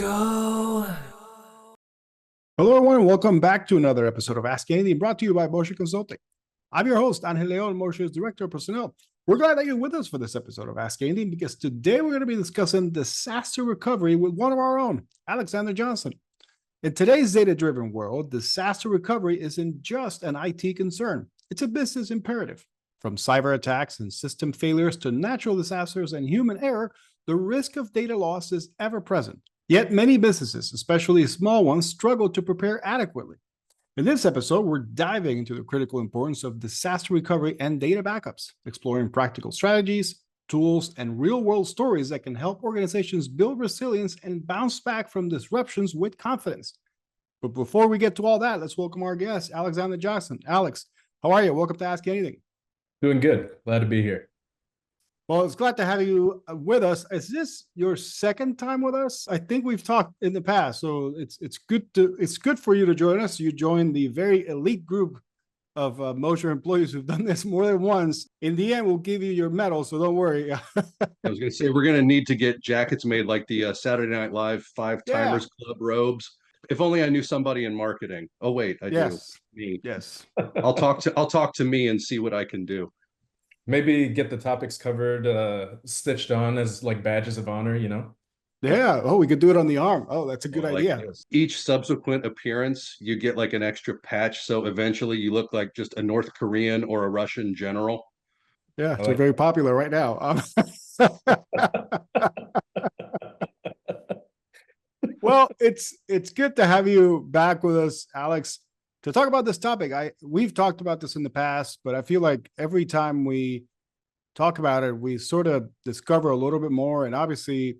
go. Hello, everyone, and welcome back to another episode of ASCII Anything, brought to you by Moser Consulting. I'm your host, Angel Leon, Moser's Director of Personnel. We're glad that you're with us for this episode of ASCII Anything because today we're going to be discussing disaster recovery with one of our own, Alexander Johnson. In today's data-driven world, disaster recovery isn't just an IT concern. It's a business imperative. From cyber attacks and system failures to natural disasters and human error, the risk of data loss is ever present. Yet many businesses, especially small ones, struggle to prepare adequately. In this episode, we're diving into the critical importance of disaster recovery and data backups, exploring practical strategies, tools, and real-world stories that can help organizations build resilience and bounce back from disruptions with confidence. But before we get to all that, let's welcome our guest, Alexander Johnson. Alex, how are you? Welcome to Ask Anything. Doing good. Glad to be here. Well, it's glad to have you with us. Is this your second time with us? I think we've talked in the past, so it's good for you to join us. You joined the very elite group of Moser employees who've done this more than once. In the end, we'll give you your medal, so don't worry. I was going to say we're going to need to get jackets made like the Saturday Night Live Five Timers Club robes. If only I knew somebody in marketing. Oh wait, I do. Me. Yes. I'll talk to me and see what I can do. Maybe get the topics covered, stitched on as like badges of honor, you know? Yeah. Oh, we could do it on the arm. Oh, that's a good idea. Each subsequent appearance, you get like an extra patch. So eventually you look like just a North Korean or a Russian general. Yeah, they're very popular right now. Well, it's good to have you back with us, Alex, to talk about this topic. We've talked about this in the past, but I feel like every time we talk about it, we sort of discover a little bit more. And obviously,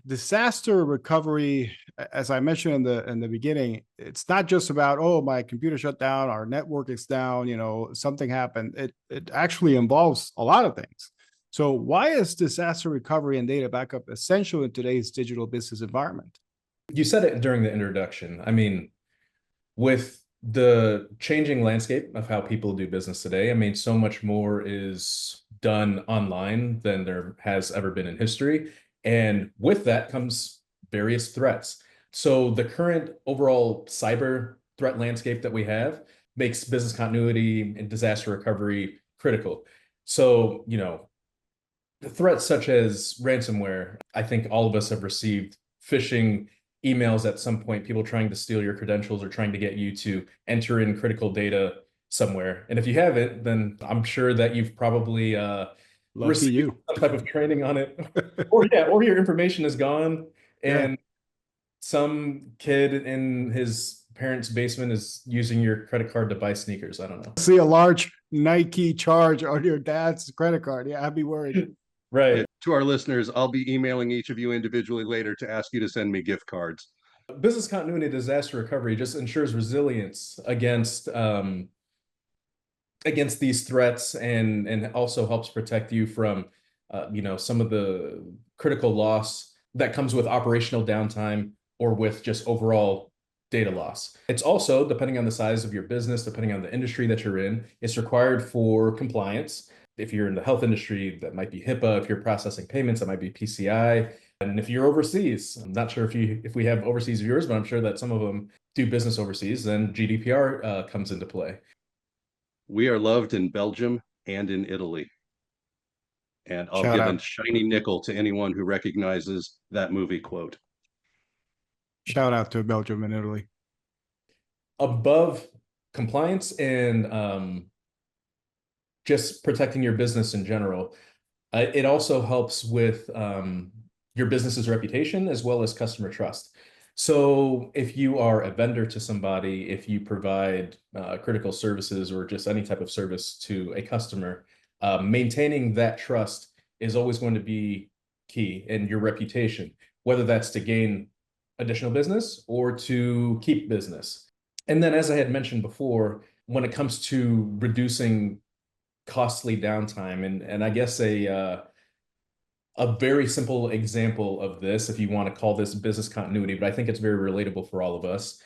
disaster recovery, as I mentioned in the beginning, it's not just about, oh, my computer shut down, our network is down, something happened. It actually involves a lot of things. So why is disaster recovery and data backup essential in today's digital business environment? You said it during the introduction. I mean, with the changing landscape of how people do business today, I mean, so much more is done online than there has ever been in history. And with that comes various threats. So the current overall cyber threat landscape that we have makes business continuity and disaster recovery critical. So, threats such as ransomware, I think all of us have received phishing emails at some point, people trying to steal your credentials or trying to get you to enter in critical data somewhere. And if you haven't, then I'm sure that you've probably received some type of training on it. or your information is gone and some kid in his parents' basement is using your credit card to buy sneakers. I don't know. See a large Nike charge on your dad's credit card. Yeah, I'd be worried. Right. To our listeners, I'll be emailing each of you individually later to ask you to send me gift cards. Business continuity disaster recovery just ensures resilience against these threats and also helps protect you from some of the critical loss that comes with operational downtime or with just overall data loss. It's also, depending on the size of your business, depending on the industry that you're in, it's required for compliance. If you're in the health industry, that might be HIPAA. If you're processing payments, that might be PCI. And if you're overseas, I'm not sure if we have overseas viewers, but I'm sure that some of them do business overseas, then GDPR comes into play. We are loved in Belgium and in Italy. And I'll give a shiny nickel to anyone who recognizes that movie quote. Shout out to Belgium and Italy. Above compliance and just protecting your business in general, it also helps with your business's reputation as well as customer trust. So if you are a vendor to somebody, if you provide critical services or just any type of service to a customer, maintaining that trust is always going to be key in your reputation, whether that's to gain additional business or to keep business. And then, as I had mentioned before, when it comes to reducing costly downtime, and I guess a very simple example of this, if you want to call this business continuity, but I think it's very relatable for all of us,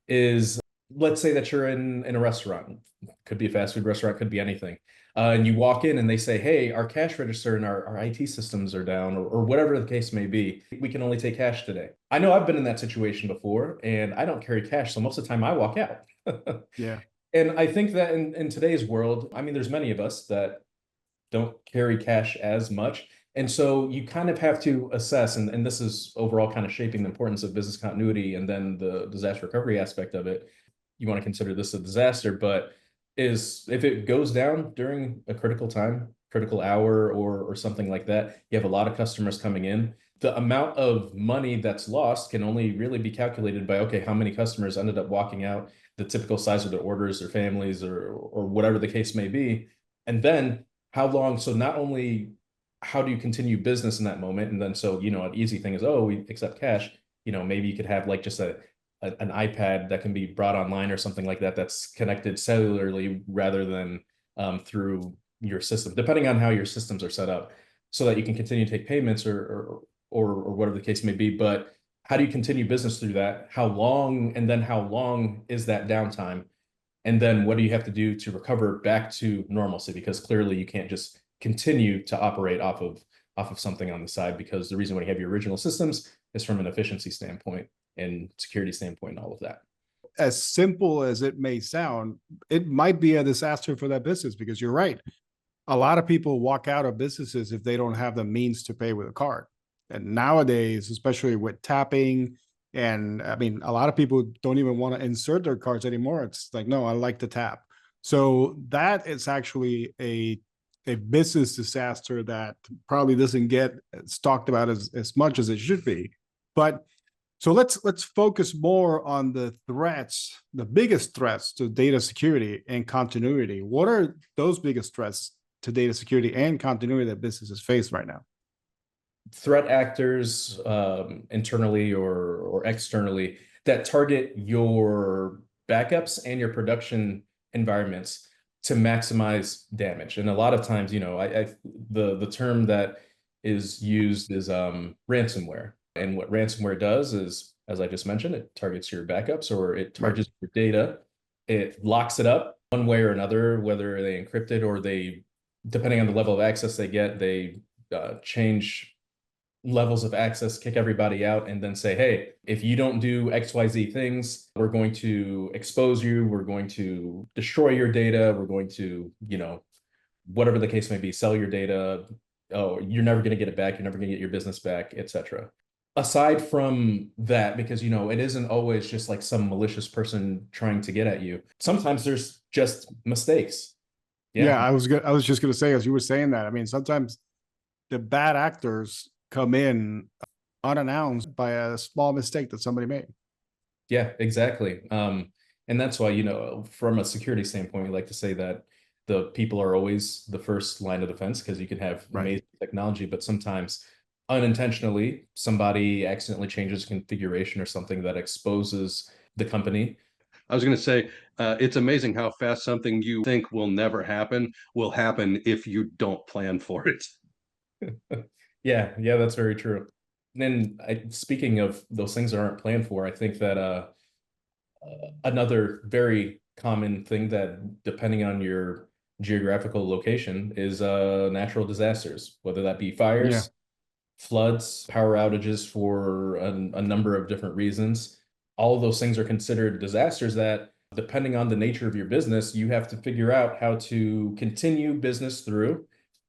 is let's say that you're in a restaurant, could be a fast food restaurant, could be anything. And you walk in and they say, hey, our cash register and our IT systems are down, or whatever the case may be. We can only take cash today. I know I've been in that situation before, and I don't carry cash. So most of the time I walk out. Yeah. And I think that in today's world, I mean, there's many of us that don't carry cash as much. And so you kind of have to assess, and this is overall kind of shaping the importance of business continuity and then the disaster recovery aspect of it. You want to consider this a disaster, but is if it goes down during a critical time, critical hour or something like that, you have a lot of customers coming in. The amount of money that's lost can only really be calculated by, okay, how many customers ended up walking out, the typical size of their orders, their families, or whatever the case may be. And then how long, so not only how do you continue business in that moment? And then so, an easy thing is, oh, we accept cash. Maybe you could have like just an iPad that can be brought online or something like that that's connected cellularly rather than through your system, depending on how your systems are set up, so that you can continue to take payments or whatever the case may be. But how do you continue business through that? How long? And then how long is that downtime? And then what do you have to do to recover back to normalcy? Because clearly you can't just continue to operate off of something on the side, because the reason why you have your original systems is from an efficiency standpoint and security standpoint and all of that. As simple as it may sound, it might be a disaster for that business, because you're right. A lot of people walk out of businesses if they don't have the means to pay with a card. And nowadays, especially with tapping, and I mean, a lot of people don't even want to insert their cards anymore. It's like, no, I like to tap. So that is actually a business disaster that probably doesn't get talked about as much as it should be. But so let's focus more on the threats, the biggest threats to data security and continuity. What are those biggest threats to data security and continuity that businesses face right now? Threat actors, internally or externally, that target your backups and your production environments to maximize damage. And a lot of times, the term that is used is ransomware. And what ransomware does is, as I just mentioned, it targets your backups or it targets your data. It locks it up one way or another, whether they encrypt it or they, depending on the level of access they get, they change levels of access, kick everybody out, and then say, hey, if you don't do XYZ things, we're going to expose you, we're going to destroy your data, we're going to, whatever the case may be, sell your data. Oh, you're never going to get it back, you're never going to get your business back, etc. Aside from that, because it isn't always just like some malicious person trying to get at you. Sometimes there's just mistakes. Yeah, I was just going to say, as you were saying that, I mean, sometimes the bad actors come in unannounced by a small mistake that somebody made. Yeah, exactly. And that's why, from a security standpoint, we like to say that the people are always the first line of defense, because you can have amazing technology, but sometimes unintentionally somebody accidentally changes configuration or something that exposes the company. I was going to say, it's amazing how fast something you think will never happen will happen if you don't plan for it. Yeah, that's very true. And then speaking of those things that aren't planned for, I think that another very common thing that, depending on your geographical location, is natural disasters, whether that be fires, floods, power outages for a number of different reasons. All of those things are considered disasters that, depending on the nature of your business, you have to figure out how to continue business through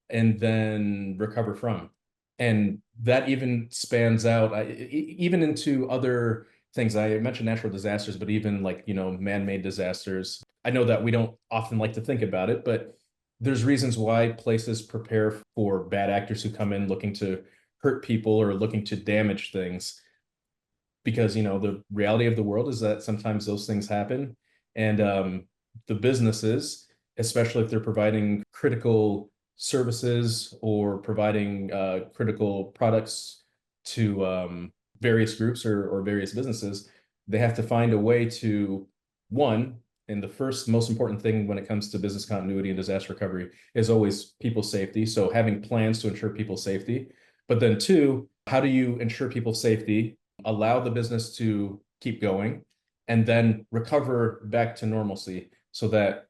and then recover from. And that even spans out even into other things. I mentioned natural disasters, but even like, man-made disasters. I know that we don't often like to think about it, but there's reasons why places prepare for bad actors who come in looking to hurt people or looking to damage things. Because, the reality of the world is that sometimes those things happen. And the businesses, especially if they're providing critical services or providing critical products to various groups or various businesses, they have to find a way to, one, and the first most important thing when it comes to business continuity and disaster recovery is always people safety. So having plans to ensure people's safety. But then two, how do you ensure people's safety, allow the business to keep going, and then recover back to normalcy so that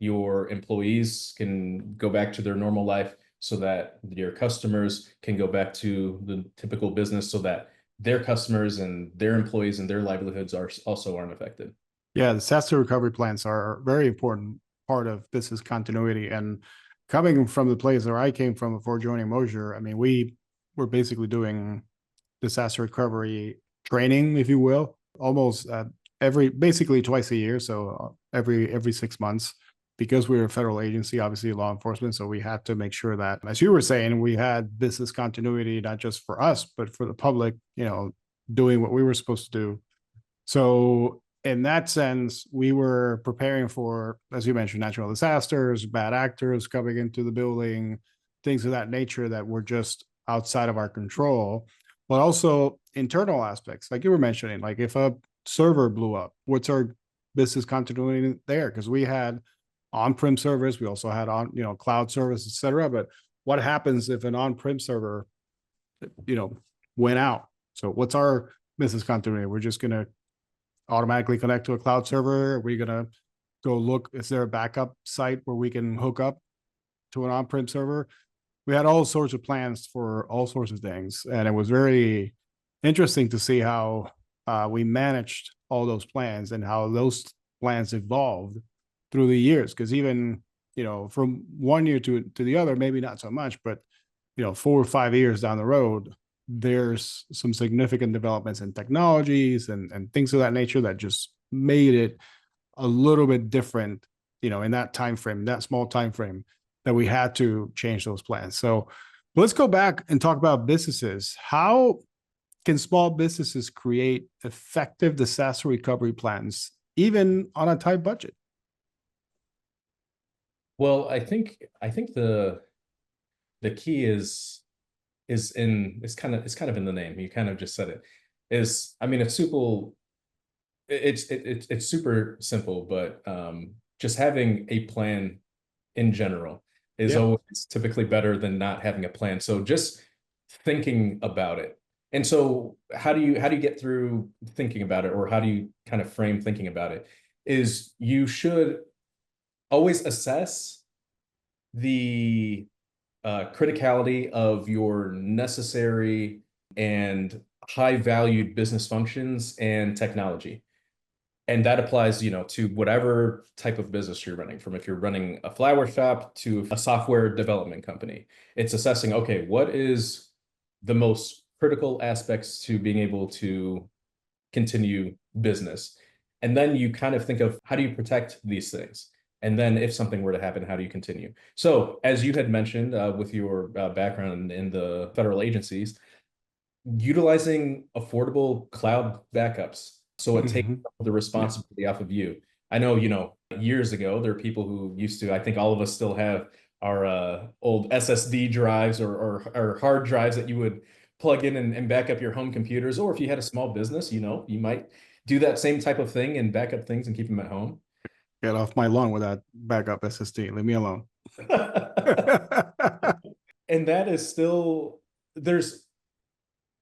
your employees can go back to their normal life, so that your customers can go back to the typical business, so that their customers and their employees and their livelihoods are also aren't affected. Yeah, disaster recovery plans are a very important part of business continuity. And coming from the place where I came from before joining Moser, I mean, we were basically doing disaster recovery training, if you will, almost basically twice a year. So every 6 months, because we're a federal agency, obviously law enforcement. So we had to make sure that, as you were saying, we had business continuity, not just for us, but for the public, doing what we were supposed to do. So in that sense, we were preparing for, as you mentioned, natural disasters, bad actors coming into the building, things of that nature that were just outside of our control, but also internal aspects, like you were mentioning, like if a server blew up, what's our business continuity there? Because we had on-prem servers, we also had cloud service, et cetera. But what happens if an on-prem server, went out? So what's our business continuity? We're just going to automatically connect to a cloud server? Are we going to go look, is there a backup site where we can hook up to an on-prem server? We had all sorts of plans for all sorts of things. And it was very interesting to see how we managed all those plans and how those plans evolved through the years. Because even, from one year to the other, maybe not so much, but, 4 or 5 years down the road, there's some significant developments in technologies and things of that nature that just made it a little bit different, in that time frame, that small time frame, that we had to change those plans. So let's go back and talk about businesses. How can small businesses create effective disaster recovery plans, even on a tight budget? Well, I think the key is kind of in the name. You kind of just said it. It's super simple, but just having a plan in general is always typically better than not having a plan. So just thinking about it. And so how do you get through thinking about it, or how do you kind of frame thinking about it? Is you should always assess the criticality of your necessary and high valued business functions and technology. And that applies, to whatever type of business you're running, from if you're running a flower shop to a software development company. It's assessing, okay, what is the most critical aspects to being able to continue business? And then you kind of think of, how do you protect these things? And then if something were to happen, how do you continue? So as you had mentioned, with your background in the federal agencies, utilizing affordable cloud backups. So it takes the responsibility off of you. I know, years ago, there are people who used to, I think all of us still have our old SSD drives or hard drives that you would plug in and back up your home computers. Or if you had a small business, you might do that same type of thing and back up things and keep them at home. Get off my lawn with that backup SSD. Leave me alone. And that is still, there's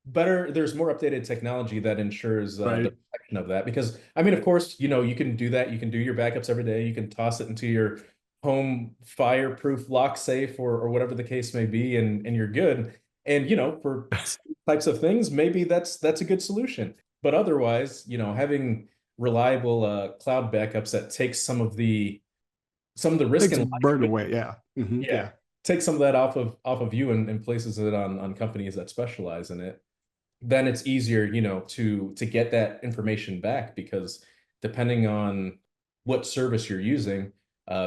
more updated technology that ensures the protection of that. Because, of course, you can do that. You can do your backups every day. You can toss it into your home fireproof lock safe or whatever the case may be, and you're good. And, for types of things, maybe that's a good solution. But otherwise, having reliable cloud backups that takes some of the risk and burden away. take some of that off of you and places it on companies that specialize in it. Then it's easier, to get that information back, because depending on what service you're using,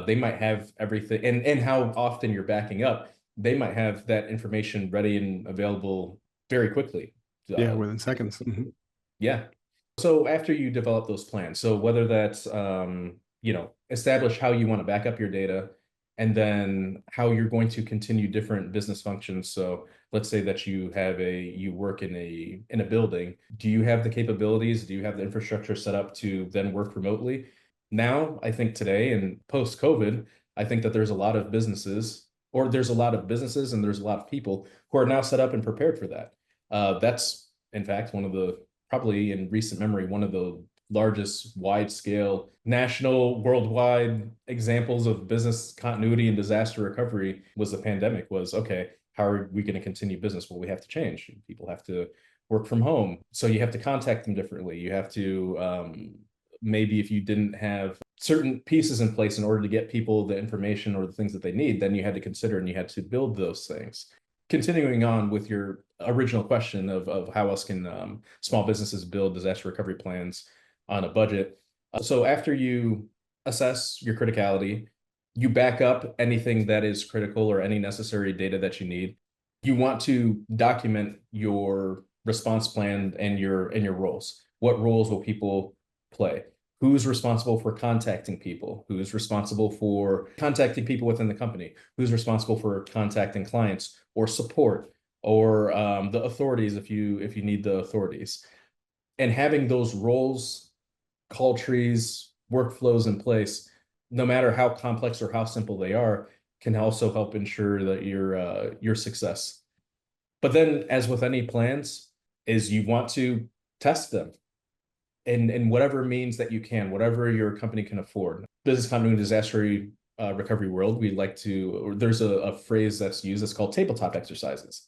they might have everything, and how often you're backing up, they might have that information ready and available very quickly. Within seconds. Yeah. So after you develop those plans, so whether that's, establish how you want to back up your data, and then how you're going to continue different business functions. So let's say that you work in a building. Do you have the capabilities? Do you have the infrastructure set up to then work remotely? Now, I think today and post-COVID, I think that there's a lot of businesses and there's a lot of people who are now set up and prepared for that. That's, in fact, probably in recent memory, one of the largest wide scale, national, worldwide examples of business continuity and disaster recovery was the pandemic. Was, okay, how are we going to continue business? Well, we have to change. People have to work from home. So you have to contact them differently. You have to, maybe if you didn't have certain pieces in place in order to get people the information or the things that they need, then you had to consider and you had to build those things. Continuing on with your original question of how else can small businesses build disaster recovery plans on a budget. So after you assess your criticality, you back up anything that is critical or any necessary data that you need. You want to document your response plan and your roles. What roles will people play? Who's responsible for contacting people? Who's responsible for contacting people within the company? Who's responsible for contacting clients or support or the authorities if you need the authorities? And having those roles, call trees, workflows in place, no matter how complex or how simple they are, can also help ensure that your success. But then, as with any plans, is you want to test them in whatever means that you can, whatever your company can afford. Business continuity disaster recovery world, we like to, or there's a phrase that's used that's called tabletop exercises.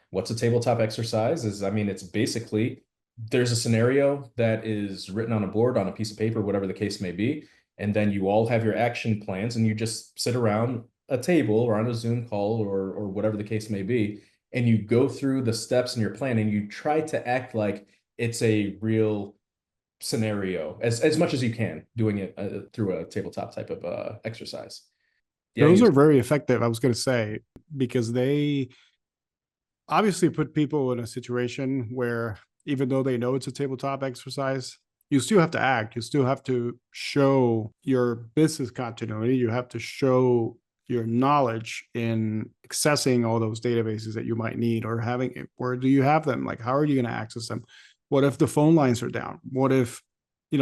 What's a tabletop exercise? Is, I mean, it's basically there's a scenario that is written on a board, on a piece of paper, whatever the case may be, and then you all have your action plans and you just sit around a table or on a Zoom call or whatever the case may be, and you go through the steps in your plan and you try to act like it's a real scenario as much as you can, doing it through a tabletop type of exercise. Yeah, those are very effective, I was going to say, because they obviously put people in a situation where even though they know it's a tabletop exercise, you still have to act. You still have to show your business continuity. You have to show your knowledge in accessing all those databases that you might need or having. Where do you have them? Like, how are you going to access them? What if the phone lines are down? What if,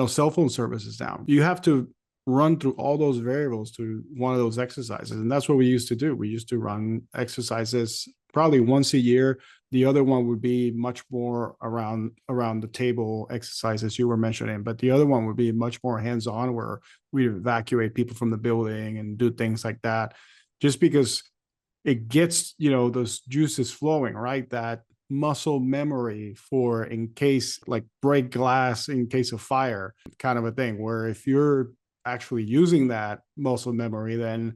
cell phone service is down? You have to run through all those variables to one of those exercises. And that's what we used to do. We used to run exercises probably once a year. The other one would be much more around the table exercises you were mentioning, but the other one would be much more hands-on, where we evacuate people from the building and do things like that, just because it gets, those juices flowing, right? That muscle memory for in case, like break glass in case of fire kind of a thing, where if you're actually using that muscle memory, then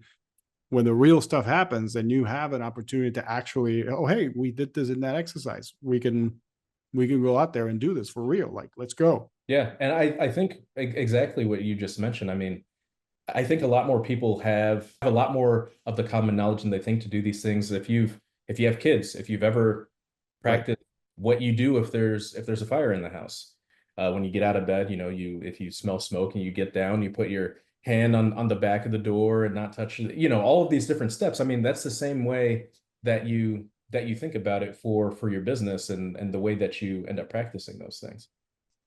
when the real stuff happens, then you have an opportunity to actually, oh, hey, we did this in that exercise. We can go out there and do this for real. Like, let's go. Yeah. And I think exactly what you just mentioned. I mean, I think a lot more people have a lot more of the common knowledge than they think to do these things. If you have kids, if you've ever practiced what you do if there's a fire in the house, when you get out of bed, if you smell smoke and you get down, you put your hand on the back of the door and not touch, all of these different steps. I mean, that's the same way that you think about it for your business and the way that you end up practicing those things.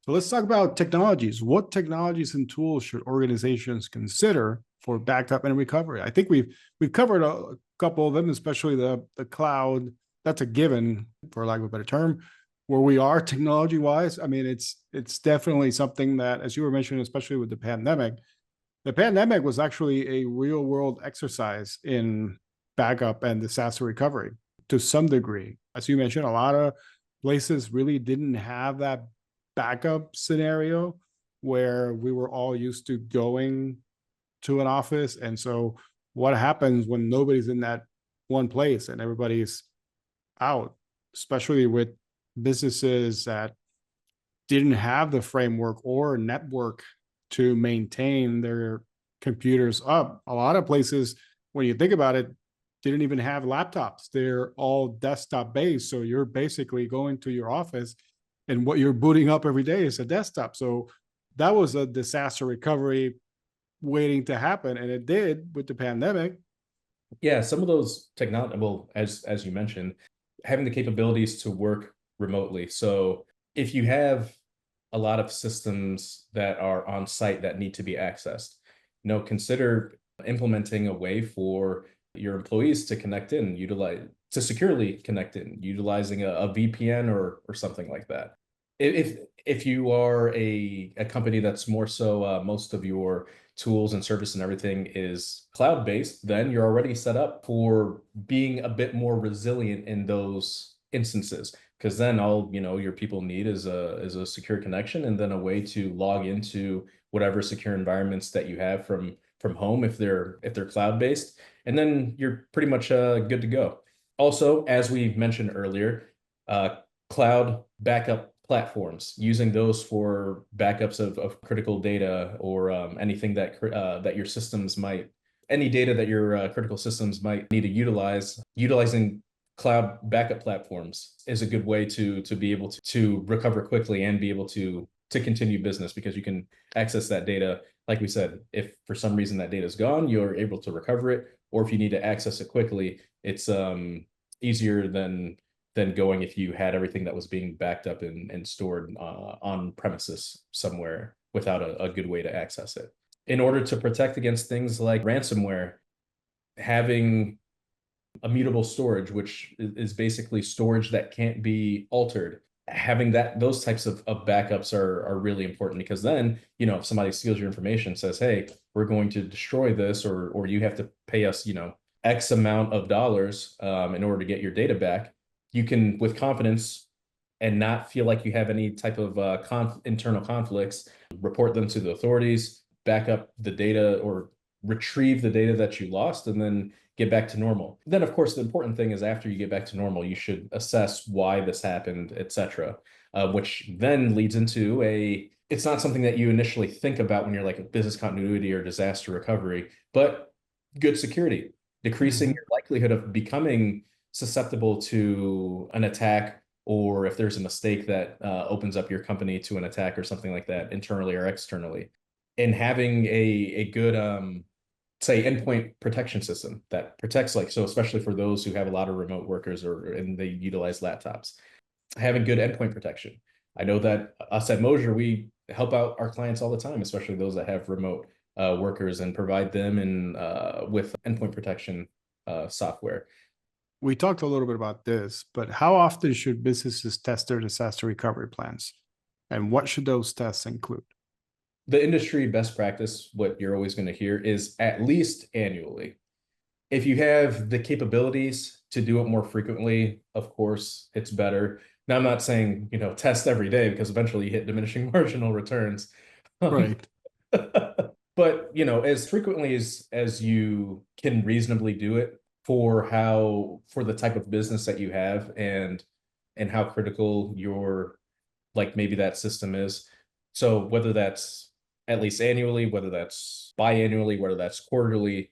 So let's talk about technologies. What technologies and tools should organizations consider for backup and recovery? I think we've covered a couple of them, especially the cloud. That's a given, for lack of a better term. Where we are technology wise, I mean, it's definitely something that, as you were mentioning, especially with the pandemic was actually a real world exercise in backup and disaster recovery to some degree. As you mentioned, a lot of places really didn't have that backup scenario where we were all used to going to an office. And so what happens when nobody's in that one place and everybody's out, especially with businesses that didn't have the framework or network to maintain their computers up? A lot of places, when you think about it, didn't even have laptops. They're all desktop based. So you're basically going to your office and what you're booting up every day is a desktop. So that was a disaster recovery waiting to happen. And it did with the pandemic. Yeah, some of those technology, well, as you mentioned, having the capabilities to work remotely. So if you have a lot of systems that are on site that need to be accessed, consider implementing a way for your employees to connect in, to securely connect in, utilizing a VPN or something like that. if you are a company that's more so most of your tools and service and everything is cloud-based, then you're already set up for being a bit more resilient in those instances. Because then all your people need is a secure connection and then a way to log into whatever secure environments that you have from home if they're cloud-based, and then you're pretty much good to go. Also, as we mentioned earlier, cloud backup platforms, using those for backups of critical data or anything that that your systems might, any data that your critical systems might need to utilize. Utilizing cloud backup platforms is a good way to be able to recover quickly and be able to continue business, because you can access that data. Like we said, if for some reason that data is gone, you're able to recover it, or if you need to access it quickly, it's easier than going if you had everything that was being backed up and stored on premises somewhere without a good way to access it. In order to protect against things like ransomware, having immutable storage, which is basically storage that can't be altered, having those types of backups are really important, because then, if somebody steals your information, says, hey, we're going to destroy this, or you have to pay us, X amount of dollars in order to get your data back, you can, with confidence and not feel like you have any type of internal conflicts, report them to the authorities, back up the data or retrieve the data that you lost, and then get back to normal. Then, of course, the important thing is after you get back to normal, you should assess why this happened, etc., which then leads into it's not something that you initially think about when you're like a business continuity or disaster recovery, but good security, decreasing your likelihood of becoming susceptible to an attack, or if there's a mistake that opens up your company to an attack or something like that, internally or externally. And having a good say endpoint protection system that protects, so especially for those who have a lot of remote workers and they utilize laptops, having good endpoint protection. I know that us at Moser, we help out our clients all the time, especially those that have remote workers, and provide them with endpoint protection software. We talked a little bit about this, but how often should businesses test their disaster recovery plans? And what should those tests include? The industry best practice, what you're always going to hear, is at least annually. If you have the capabilities to do it more frequently, of course, it's better. Now, I'm not saying, test every day, because eventually you hit diminishing marginal returns. Right. But, as frequently as you can reasonably do it for the type of business that you have and how critical your, maybe that system is. So whether that's at least annually, whether that's biannually, whether that's quarterly,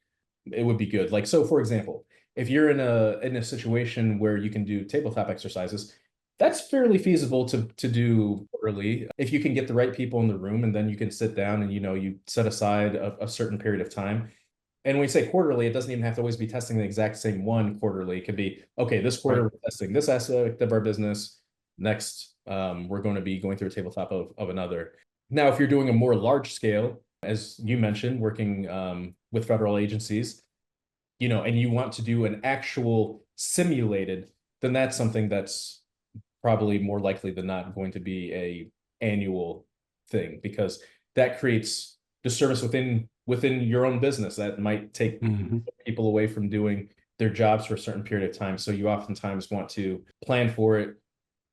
it would be good. So for example, if you're in a situation where you can do tabletop exercises, that's fairly feasible to do quarterly if you can get the right people in the room, and then you can sit down and you set aside a certain period of time. And when we say quarterly, it doesn't even have to always be testing the exact same one quarterly. It could be, okay, this quarter we're testing this aspect of our business. Next, we're going to be going through a tabletop of another. Now, if you're doing a more large scale, as you mentioned, working with federal agencies, and you want to do an actual simulated, then that's something that's probably more likely than not going to be a annual thing, because that creates disturbance within your own business that might take people away from doing their jobs for a certain period of time. So you oftentimes want to plan for it,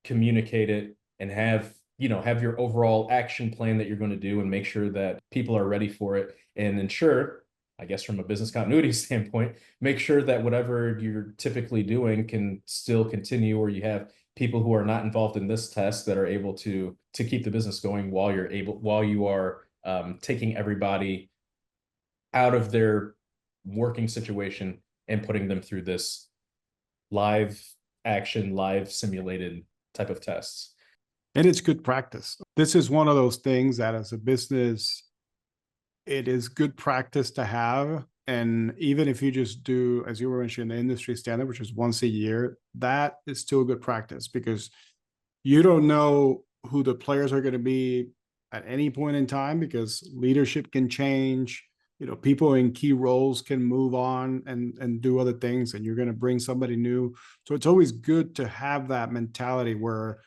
communicate it, and have your overall action plan that you're going to do, and make sure that people are ready for it, and ensure, I guess from a business continuity standpoint, make sure that whatever you're typically doing can still continue, or you have people who are not involved in this test that are able to keep the business going while you are taking everybody out of their working situation and putting them through this live simulated type of tests. And it's good practice. This is one of those things that as a business, it is good practice to have. And even if you just do, as you were mentioning, the industry standard, which is once a year, that is still good practice, because you don't know who the players are going to be at any point in time, because leadership can change. People in key roles can move on and do other things, and you're going to bring somebody new. So it's always good to have that mentality where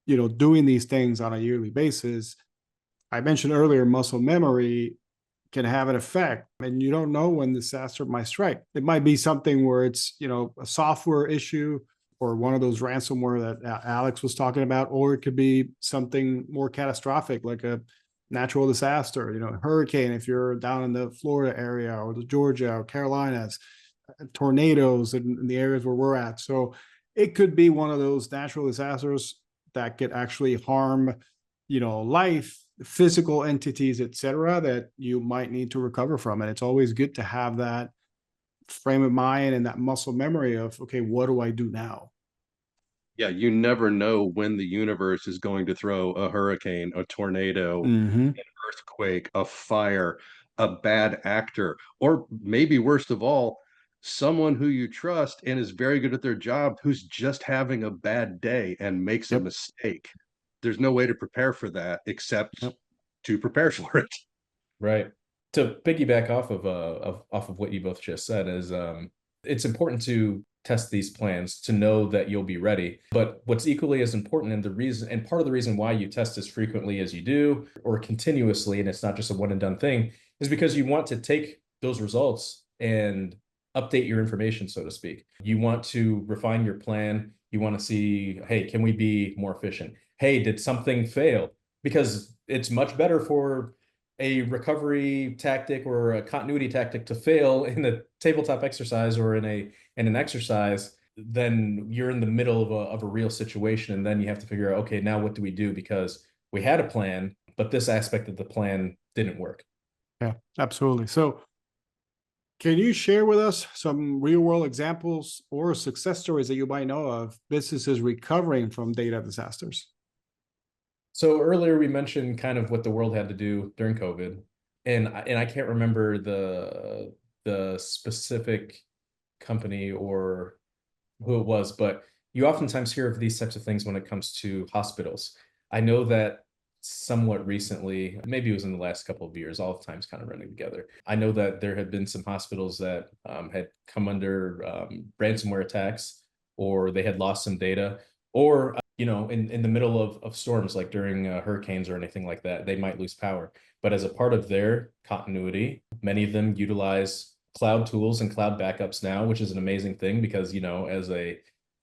doing these things on a yearly basis. I mentioned earlier, muscle memory can have an effect, and you don't know when disaster might strike. It might be something where it's, a software issue or one of those ransomware that Alex was talking about, or it could be something more catastrophic like a natural disaster, hurricane if you're down in the Florida area or the Georgia or Carolinas, tornadoes in the areas where we're at. So it could be one of those natural disasters that could actually harm, life, physical entities, etc., that you might need to recover from. And it's always good to have that frame of mind and that muscle memory of, okay, what do I do now? Yeah, you never know when the universe is going to throw a hurricane, a tornado, an earthquake, a fire, a bad actor, or maybe worst of all, someone who you trust and is very good at their job who's just having a bad day and makes a mistake. There's no way to prepare for that except to prepare for it. Right. To piggyback off of what you both just said is it's important to test these plans to know that you'll be ready. But what's equally as important, and part of the reason why you test as frequently as you do or continuously, and it's not just a one and done thing, is because you want to take those results and update your information, so to speak. You want to refine your plan. You want to see, hey, can we be more efficient? Hey, did something fail? Because it's much better for a recovery tactic or a continuity tactic to fail in a tabletop exercise or in an exercise, then you're in the middle of a real situation. And then you have to figure out, okay, now what do we do? Because we had a plan, but this aspect of the plan didn't work. Yeah, absolutely. So can you share with us some real world examples or success stories that you might know of businesses recovering from data disasters? So earlier we mentioned kind of what the world had to do during COVID, and I can't remember the specific company or who it was, but you oftentimes hear of these types of things when it comes to hospitals. I know that somewhat recently, maybe it was in the last couple of years, all the times kind of running together. I know that there had been some hospitals that had come under ransomware attacks, or they had lost some data, or in the middle of storms, like during hurricanes or anything like that, they might lose power. But as a part of their continuity, many of them utilize cloud tools and cloud backups now, which is an amazing thing because,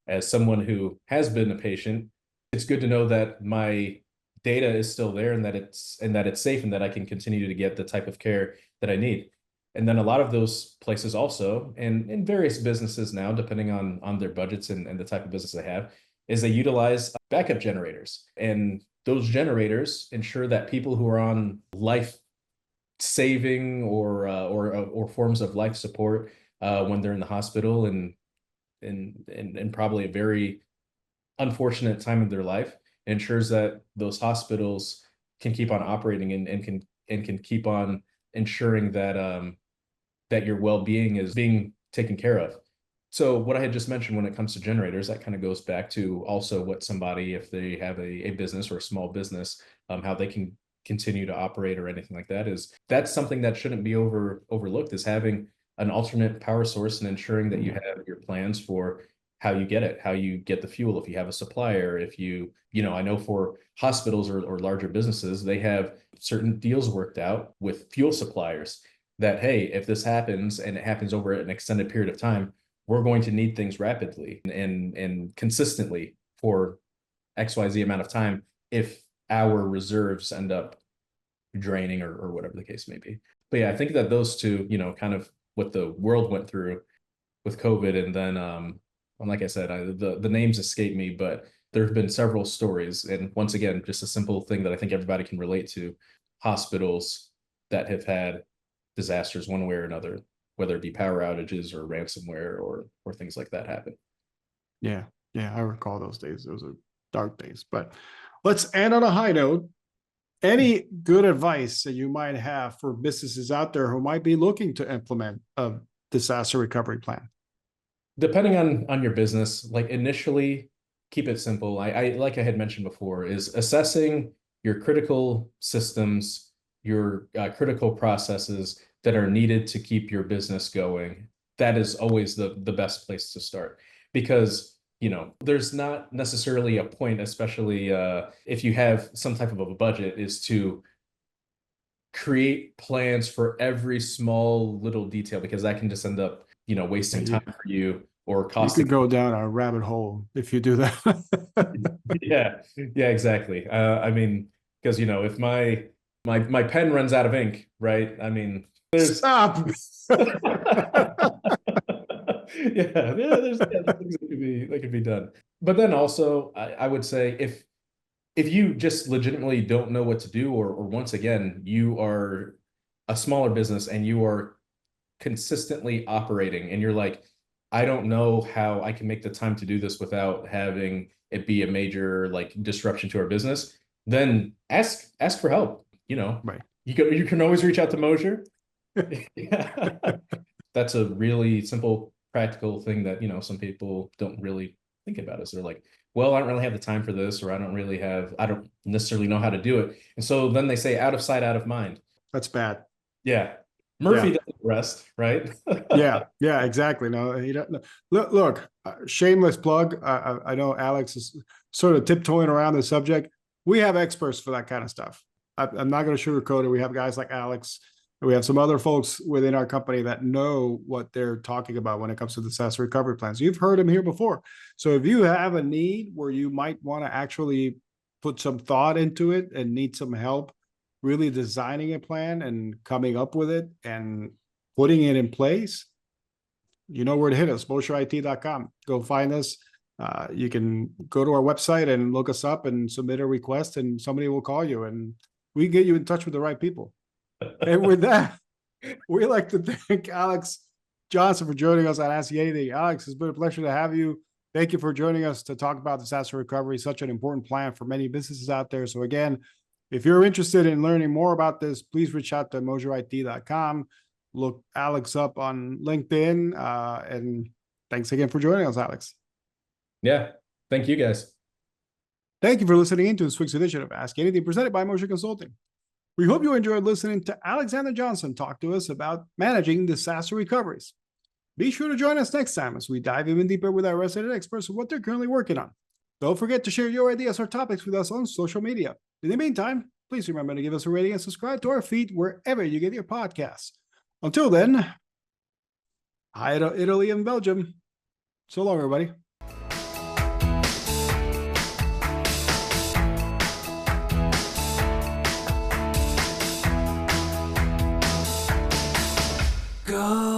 as someone who has been a patient, it's good to know that my data is still there and that it's safe and that I can continue to get the type of care that I need. And then a lot of those places also, and in various businesses now, depending on their budgets and the type of business they have, is they utilize backup generators. And those generators ensure that people who are on life-saving or forms of life support when they're in the hospital and in probably a very unfortunate time of their life, ensures that those hospitals can keep on operating and can keep on ensuring that that your well-being is being taken care of. So what I had just mentioned when it comes to generators, that kind of goes back to also what somebody, if they have a business or a small business, how they can continue to operate or anything like that, that's something that shouldn't be overlooked, is having an alternate power source and ensuring that you have your plans for how you get it, how you get the fuel, if you have a supplier, if I know for hospitals or larger businesses, they have certain deals worked out with fuel suppliers that, hey, if this happens and it happens over an extended period of time, we're going to need things rapidly and consistently for XYZ amount of time if our reserves end up draining or whatever the case may be. But yeah, I think that those two, kind of what the world went through with COVID, and then and like I said, the names escape me, but there have been several stories, and once again, just a simple thing that I think everybody can relate to: hospitals that have had disasters one way or another, whether it be power outages or ransomware or things like that happen. Yeah, I recall those days. Those are dark days. But let's end on a high note. Any good advice that you might have for businesses out there who might be looking to implement a disaster recovery plan? Depending on your business, like initially, keep it simple. I like I had mentioned before, is assessing your critical systems, your critical processes that are needed to keep your business going. That is always the best place to start, because there's not necessarily a point, especially if you have some type of a budget, is to create plans for every small little detail, because that can just end up, wasting time for you or You costing. could go down a rabbit hole if you do that. Yeah, exactly. I mean, because if my pen runs out of ink, right? I mean, there's Stop. there's things that could be done. But then also, I would say if you just legitimately don't know what to do, or once again, you are a smaller business and you are consistently operating and you're like, I don't know how I can make the time to do this without having it be a major like disruption to our business, then ask for help. Right. You can always reach out to Moser. Yeah. That's a really simple, practical thing that, some people don't really think about. Is they're like, well, I don't really have the time for this, or I don't necessarily know how to do it. And so then they say out of sight, out of mind. That's bad. Yeah. Murphy Yeah. doesn't rest, right? Yeah, exactly. No, he don't. No. Look, shameless plug. I know Alex is sort of tiptoeing around the subject. We have experts for that kind of stuff. I'm not going to sugarcoat it. We have guys like Alex. And we have some other folks within our company that know what they're talking about when it comes to disaster recovery plans. You've heard them here before. So if you have a need where you might want to actually put some thought into it and need some help really designing a plan and coming up with it and putting it in place, you know where to hit us, moserit.com. Go find us. You can go to our website and look us up and submit a request, and somebody will call you and we can get you in touch with the right people. And with that, we'd like to thank Alex Johnson for joining us on ASCII Anything. Alex, it's been a pleasure to have you. Thank you for joining us to talk about disaster recovery, such an important plan for many businesses out there. So again, if you're interested in learning more about this, please reach out to moserit.com. Look Alex up on LinkedIn. And thanks again for joining us, Alex. Yeah. Thank you, guys. Thank you for listening in to this week's edition of Ask Anything, presented by Moser Consulting. We hope you enjoyed listening to Alexander Johnson talk to us about managing disaster recoveries. Be sure to join us next time as we dive even deeper with our resident experts on what they're currently working on. Don't forget to share your ideas or topics with us on social media. In the meantime, please remember to give us a rating and subscribe to our feed wherever you get your podcasts. Until then, hi to Italy and Belgium. So long, everybody. Go.